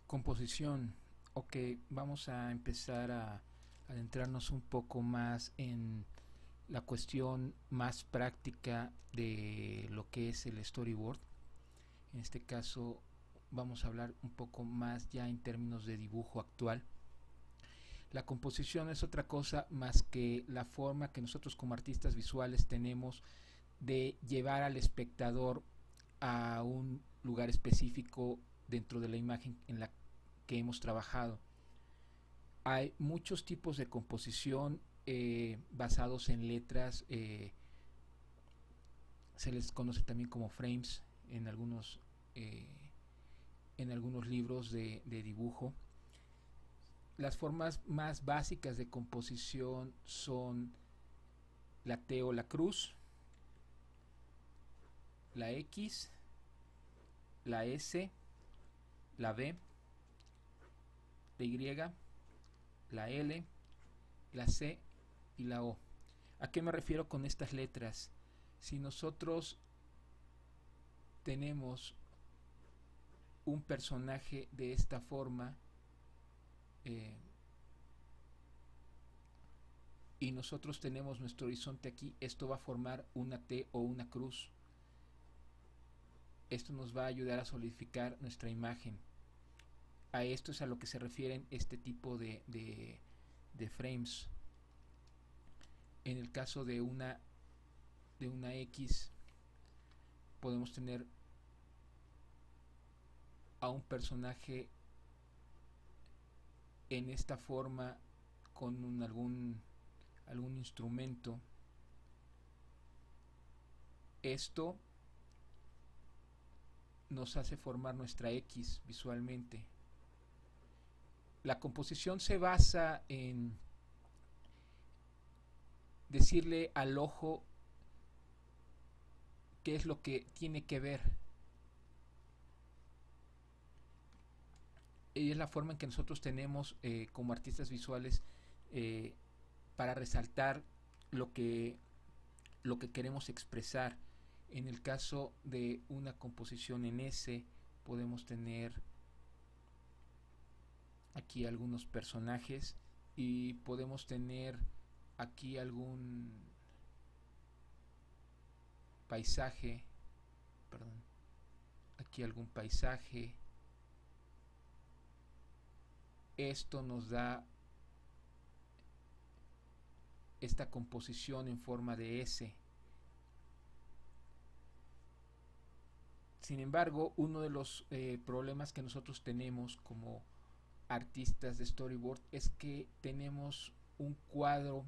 Composición. Ok, vamos a empezar a adentrarnos un poco más en la cuestión más práctica de lo que es el storyboard. En este caso vamos a hablar un poco más ya en términos de dibujo actual. La composición es otra cosa más que la forma que nosotros como artistas visuales tenemos de llevar al espectador a un lugar específico dentro de la imagen en la que hemos trabajado. Hay muchos tipos de composición basados en letras, se les conoce también como frames eh, en algunos libros de dibujo. Las formas más básicas de composición son la T o la cruz, la X, la S, la B, la Y, la L, la C y la O. ¿A qué me refiero con estas letras? Si nosotros tenemos un personaje de esta forma eh, y nosotros tenemos nuestro horizonte aquí, esto va a formar una T o una cruz. Esto nos va a ayudar a solidificar nuestra imagen. A esto es a lo que se refieren este tipo de frames. En el caso de una X podemos tener a un personaje en esta forma con algún instrumento. Esto nos hace formar nuestra X visualmente. La composición se basa en decirle al ojo qué es lo que tiene que ver. Y es la forma en que nosotros tenemos como artistas visuales eh, para resaltar lo que, lo que queremos expresar. En el caso de una composición en S, podemos tener aquí algunos personajes y podemos tener aquí algún paisaje, perdón, aquí algún paisaje. Esto nos da esta composición en forma de S. Sin embargo, uno de los problemas que nosotros tenemos como artistas de storyboard es que tenemos un cuadro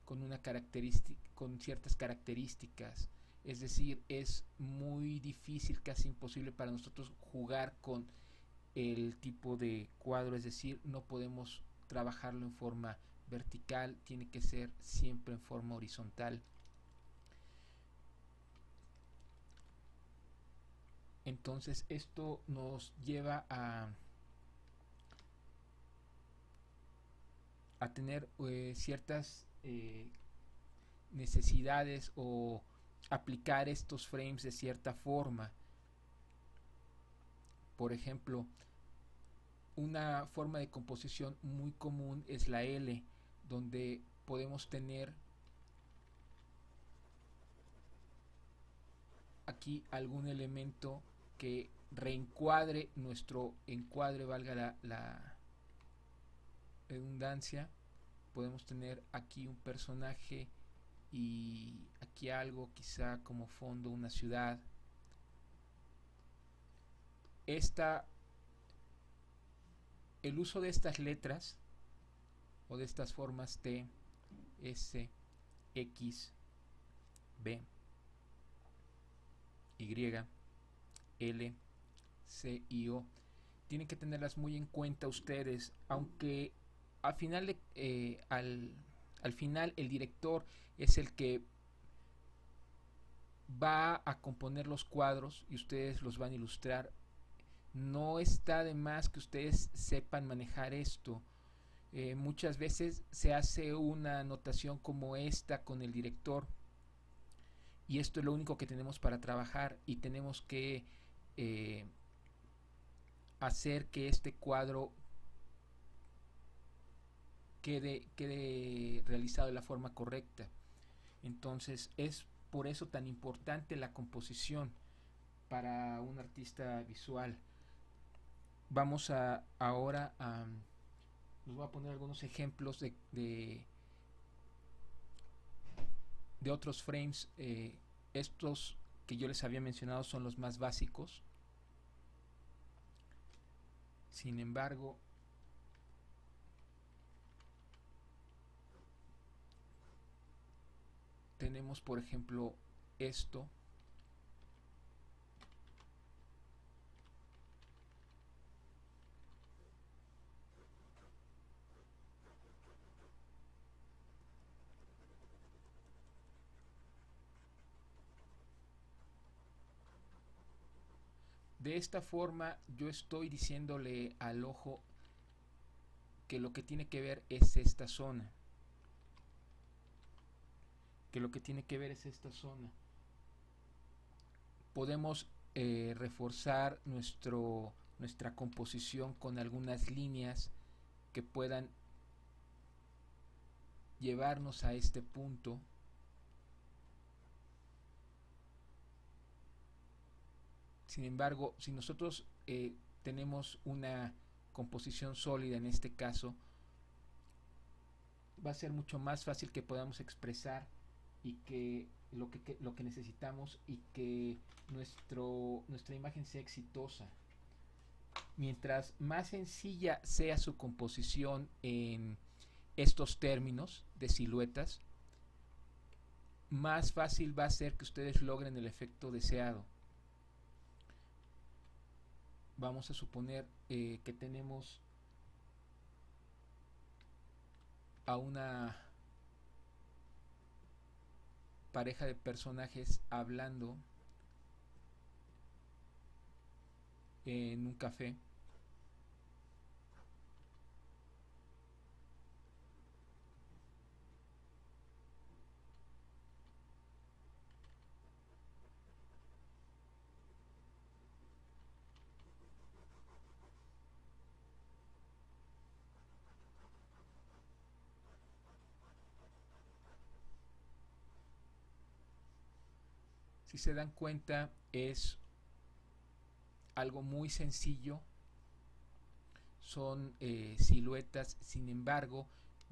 con una característica, con ciertas características. Es decir, es muy difícil, casi imposible para nosotros jugar con el tipo de cuadro, es decir, no podemos trabajarlo en forma vertical, tiene que ser siempre en forma horizontal. Entonces esto nos lleva a tener ciertas necesidades o aplicar estos frames de cierta forma. Por ejemplo, una forma de composición muy común es la L, donde podemos tener aquí algún elemento que reencuadre nuestro encuadre, valga la redundancia. Podemos tener aquí un personaje y aquí algo, quizá como fondo una ciudad. Esta, el uso de estas letras o de estas formas T, S, X, B, Y, L, C y O tienen que tenerlas muy en cuenta ustedes, aunque al final al final el director es el que va a componer los cuadros y ustedes los van a ilustrar. No está de más que ustedes sepan manejar esto. Muchas veces se hace una anotación como esta con el director y esto es lo único que tenemos para trabajar y tenemos que eh, hacer que este cuadro quede realizado de la forma correcta. Entonces es por eso tan importante la composición para un artista visual. Vamos a ahora a les voy a poner algunos ejemplos de otros frames. Estos que yo les había mencionado son los más básicos. Sin embargo, tenemos por ejemplo esto. De esta forma yo estoy diciéndole al ojo que lo que tiene que ver es esta zona. Que lo que tiene que ver es esta zona. Podemos reforzar nuestra composición con algunas líneas que puedan llevarnos a este punto. Sin embargo, si nosotros tenemos una composición sólida en este caso, va a ser mucho más fácil que podamos expresar y que lo que necesitamos y que nuestra imagen sea exitosa. Mientras más sencilla sea su composición en estos términos de siluetas, más fácil va a ser que ustedes logren el efecto deseado. Vamos a suponer que tenemos a una pareja de personajes hablando en un café. Si se dan cuenta, es algo muy sencillo. Son siluetas. Sin embargo,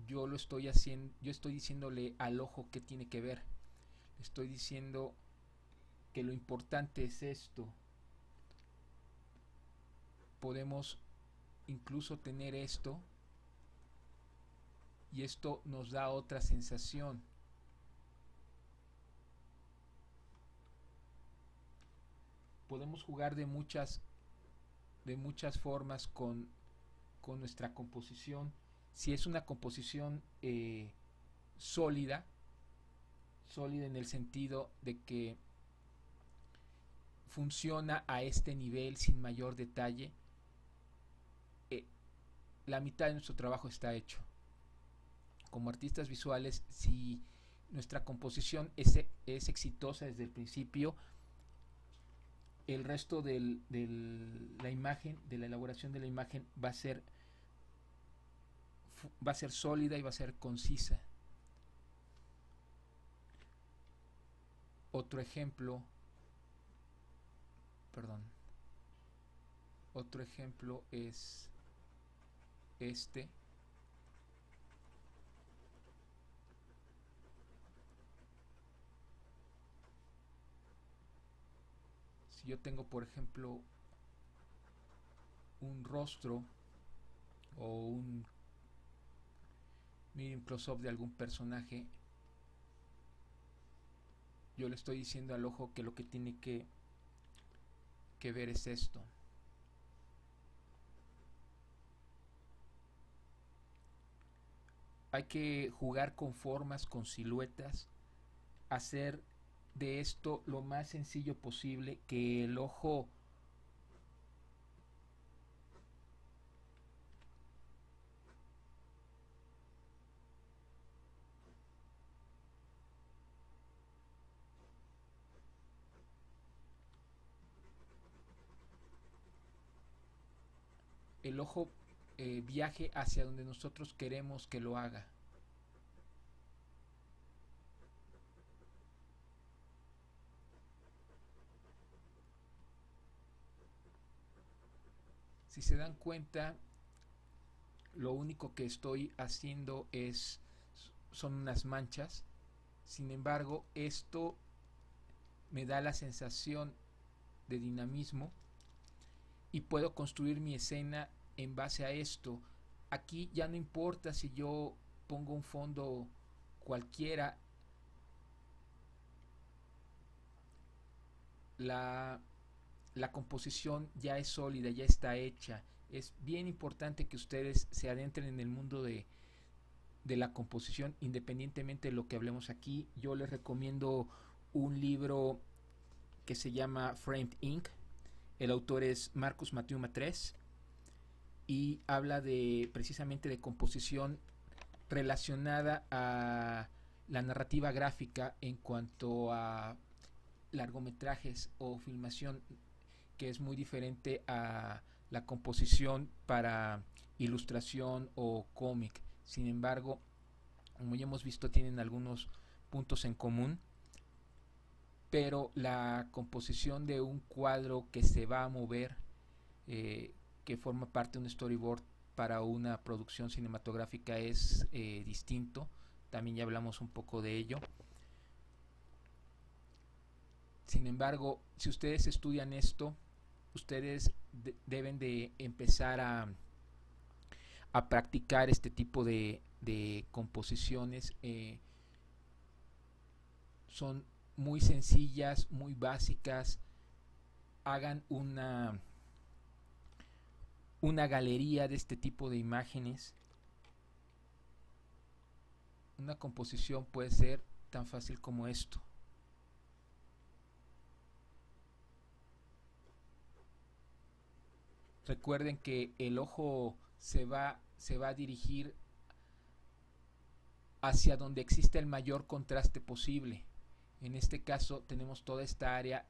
yo estoy diciéndole al ojo qué tiene que ver. Estoy diciendo que lo importante es esto. Podemos incluso tener esto y esto nos da otra sensación. Podemos jugar de muchas formas con nuestra composición. Si es una composición sólida en el sentido de que funciona a este nivel sin mayor detalle, la mitad de nuestro trabajo está hecho. Como artistas visuales, si nuestra composición es exitosa desde el principio, el resto de la imagen, de la elaboración de la imagen, va a ser sólida y va a ser concisa. Otro ejemplo es este. Si yo tengo, por ejemplo, un rostro o un medium close-up de algún personaje, yo le estoy diciendo al ojo que lo que tiene que ver es esto. Hay que jugar con formas, con siluetas, hacer de esto lo más sencillo posible, que el ojo el ojo viaje hacia donde nosotros queremos que lo haga. Si se dan cuenta, lo único que estoy haciendo son unas manchas. Sin embargo, esto me da la sensación de dinamismo y puedo construir mi escena en base a esto. Aquí ya no importa si yo pongo un fondo cualquiera, la, la composición ya es sólida, ya está hecha. Es bien importante que ustedes se adentren en el mundo de la composición, independientemente de lo que hablemos aquí. Yo les recomiendo un libro que se llama Framed Ink. El autor es Marcus Mathieu Matres y habla precisamente de composición relacionada a la narrativa gráfica en cuanto a largometrajes o filmación, que es muy diferente a la composición para ilustración o cómic. Sin embargo, como ya hemos visto, tienen algunos puntos en común, pero la composición de un cuadro que se va a mover, que forma parte de un storyboard para una producción cinematográfica, es distinto. También ya hablamos un poco de ello. Sin embargo, si ustedes estudian esto, ustedes deben de empezar a practicar este tipo de composiciones. Son muy sencillas, muy básicas. Hagan una galería de este tipo de imágenes. Una composición puede ser tan fácil como esto. Recuerden que el ojo se va a dirigir hacia donde existe el mayor contraste posible. En este caso tenemos toda esta área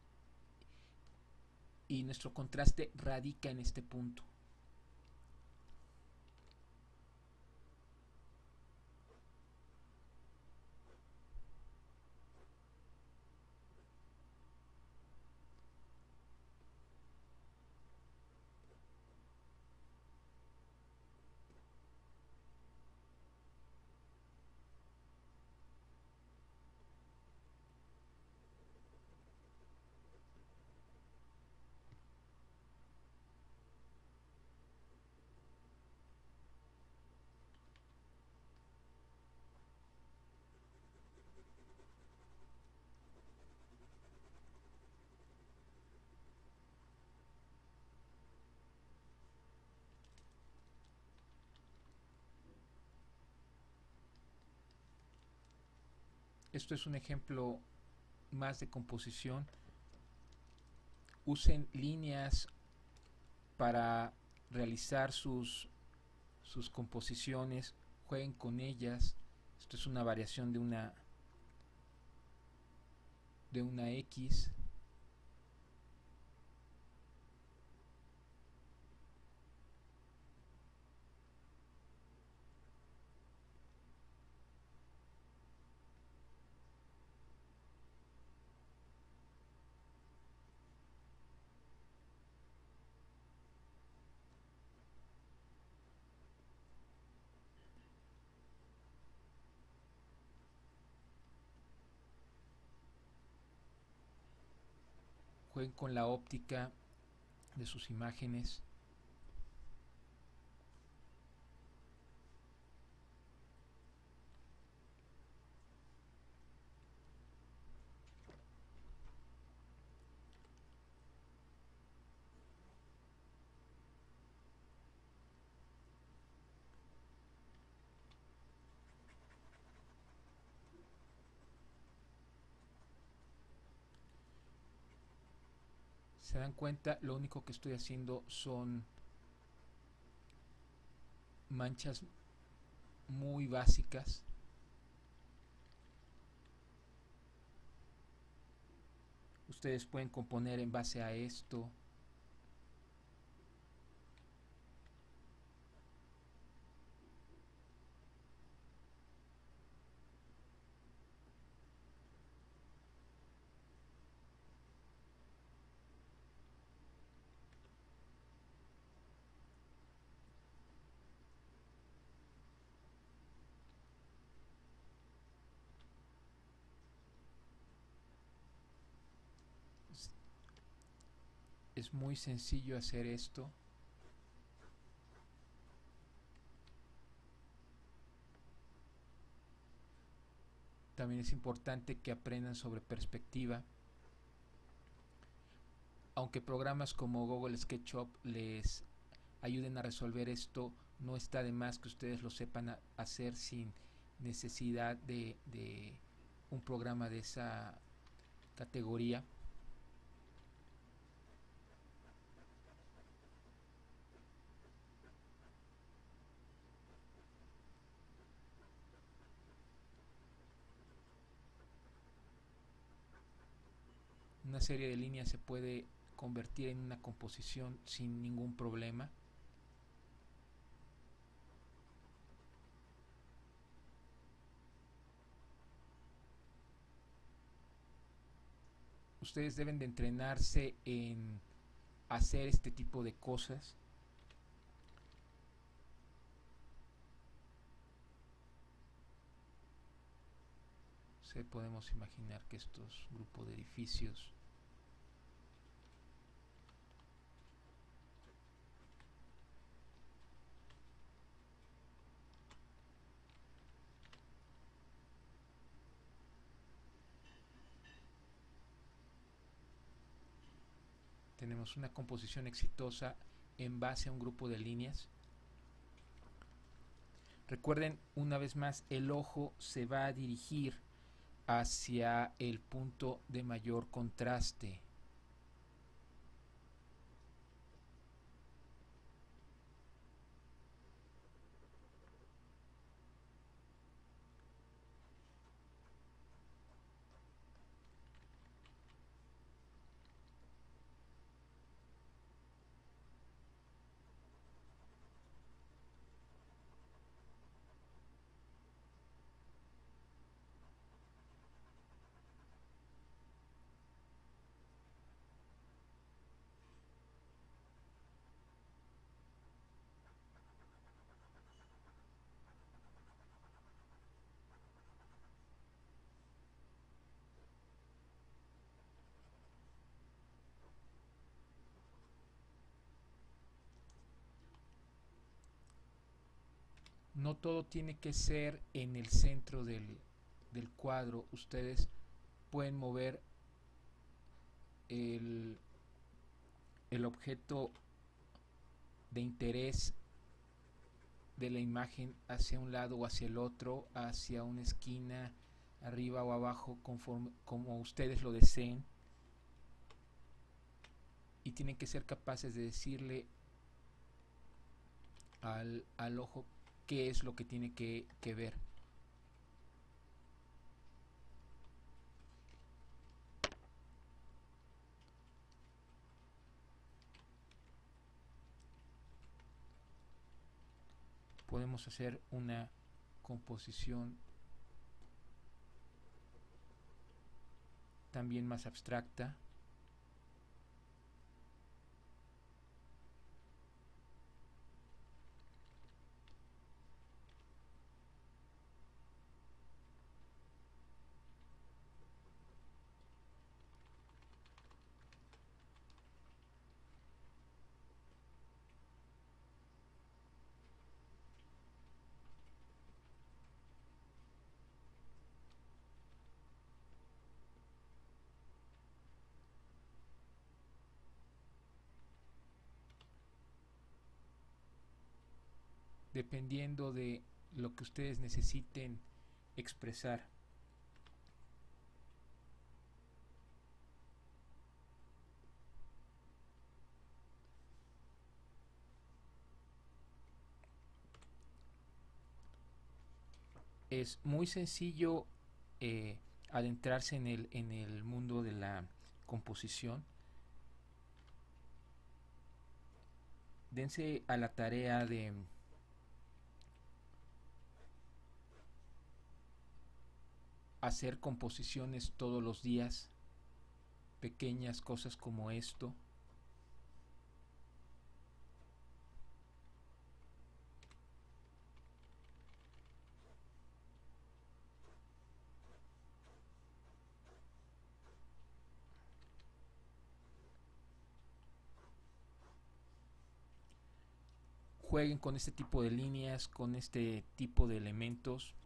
y nuestro contraste radica en este punto. Esto es un ejemplo más de composición. Usen líneas para realizar sus composiciones, jueguen con ellas. Esto es una variación de una X. Jueguen con la óptica de sus imágenes. Se dan cuenta, lo único que estoy haciendo son manchas muy básicas. Ustedes pueden componer en base a esto. Es muy sencillo hacer esto. También es importante que aprendan sobre perspectiva. Aunque programas como Google SketchUp les ayuden a resolver esto, no está de más que ustedes lo sepan hacer sin necesidad de un programa de esa categoría. Una serie de líneas se puede convertir en una composición sin ningún problema. Ustedes deben de entrenarse en hacer este tipo de cosas. Podemos imaginar que estos grupos de edificios tenemos una composición exitosa en base a un grupo de líneas. Recuerden, una vez más, el ojo se va a dirigir hacia el punto de mayor contraste. No todo tiene que ser en el centro del cuadro. Ustedes pueden mover el, el objeto de interés de la imagen hacia un lado o hacia el otro, hacia una esquina, arriba o abajo, conforme como ustedes lo deseen. Y tienen que ser capaces de decirle al ojo qué es lo que tiene que ver. Podemos hacer una composición también más abstracta. Dependiendo de lo que ustedes necesiten expresar. Es muy sencillo adentrarse en el mundo de la composición. Dense a la tarea de hacer composiciones todos los días, pequeñas cosas como esto. jueguen con este tipo de líneas, con este tipo de elementos.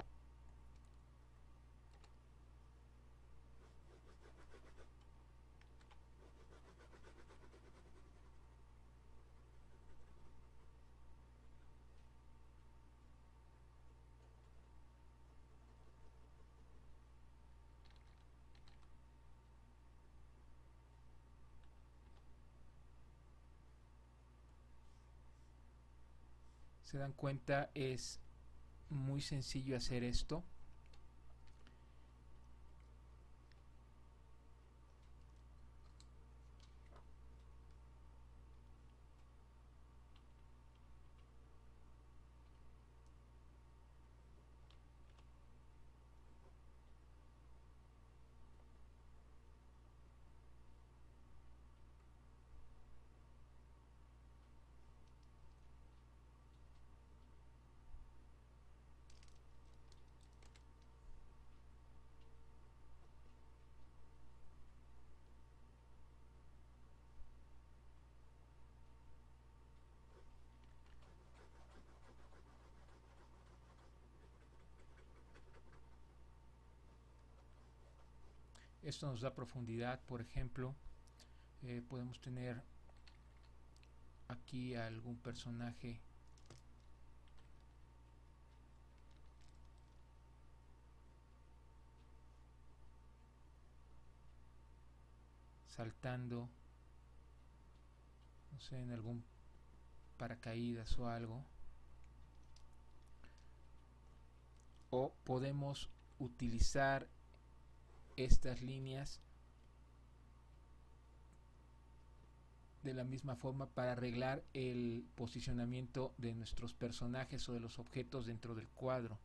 Se dan cuenta, es muy sencillo hacer esto. Esto nos da profundidad. Por ejemplo, podemos tener aquí a algún personaje saltando, no sé, en algún paracaídas o algo. O podemos utilizar estas líneas de la misma forma para arreglar el posicionamiento de nuestros personajes o de los objetos dentro del cuadro.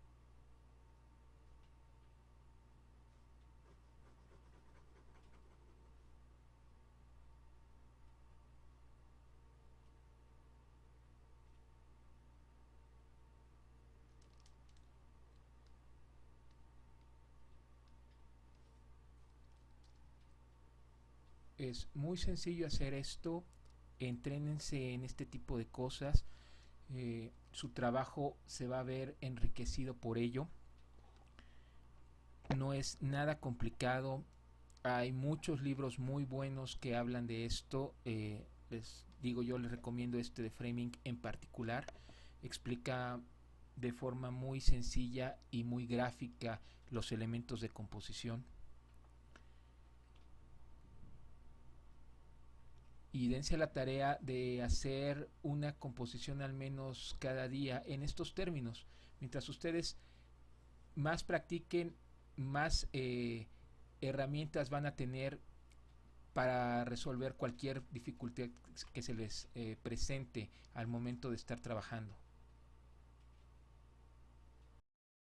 Es muy sencillo hacer esto. Entrénense en este tipo de cosas. Su trabajo se va a ver enriquecido por ello. No es nada complicado. Hay muchos libros muy buenos que hablan de esto. Les digo, yo les recomiendo este de Framing en particular. Explica de forma muy sencilla y muy gráfica los elementos de composición. Y dense la tarea de hacer una composición al menos cada día en estos términos. Mientras ustedes más practiquen, más herramientas van a tener para resolver cualquier dificultad que se les presente al momento de estar trabajando.